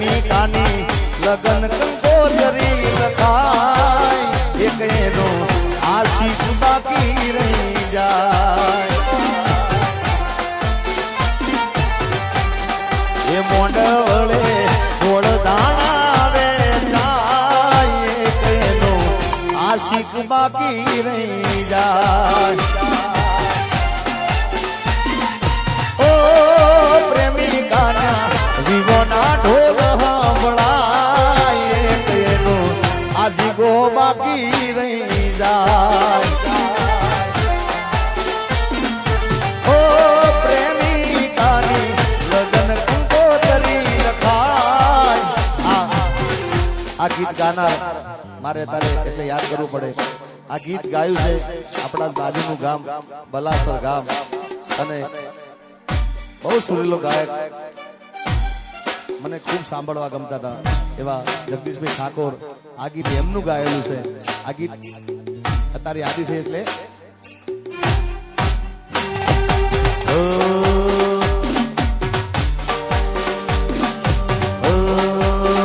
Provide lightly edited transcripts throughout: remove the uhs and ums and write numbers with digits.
પ્રેમિકાની લગન કંકોત્રી લખાય એક એનો આશિક બાકી રહી જાય એ મોંડવળે ગોળ દાણા વેચાય એક એનો આશિક બાકી રહી જાય ઓ પ્રેમિકાના વિવોના ઢોલ સાંભળાય એક એનો આજીગો બાકી રહી જાય ઓ પ્રેમિકાની લગન કંકોત્રી લખાય આ ગીત ગાનાર મારે તારે એટલે યાદ કરવું પડે આ ગીત ગાયું છે આપણા બાજુનું ગામ બલાસર ગામ અને બહુ સુરેલો ગાયક મને ખૂબ સાંભળવા ગમતા હતા એવા જગદીશભાઈ ઠાકોર આ ગીત એમનું ગાયેલું છે આ ગીત અત્યારે યાદી છે એટલે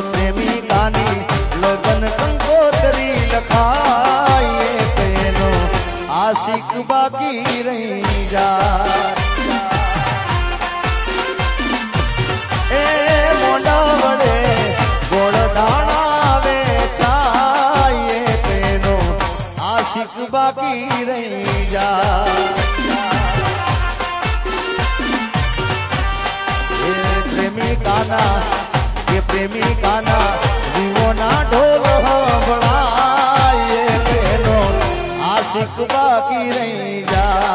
પ્રેમિકાની લગન કંકોત્રી લખાય તેનો આશિક બાકી રહી જાય એ મોંડા વડે ગોળ દાણા વેચાય તેનો આશિક બાકી રહી જાય એ પ્રેમિકાના વિવોના ઢોલ સાંભળાય તેનો આશિક બાકી રહી જાય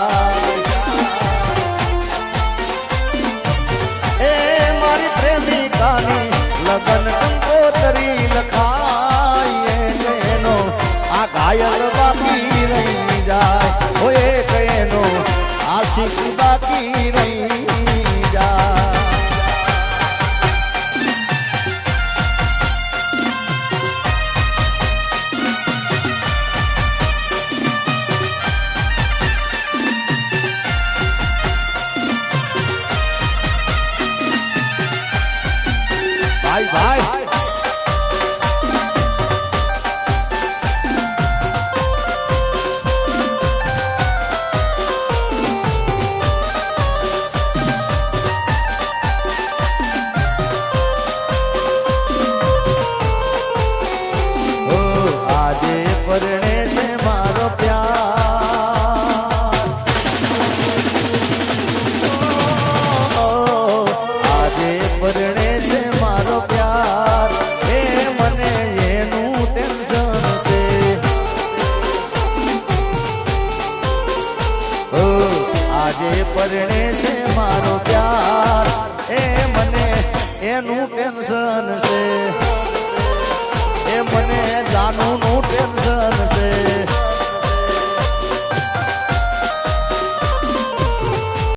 પ્રેમિકાની લગન કંકોત્રી લખાય એનો આ ઘાયલ બાકી રહી જાય હોય એનો આશિક બાકી રહી જાય ભાઈ ભાઈ આજે પરણે છે મારો પ્યાર આજે પરણે છે મારો પ્યાર એ મને એનું ટેન્શન છે આજે પરણે છે મારો પ્યાર એ મને એનું ટેન્શન છે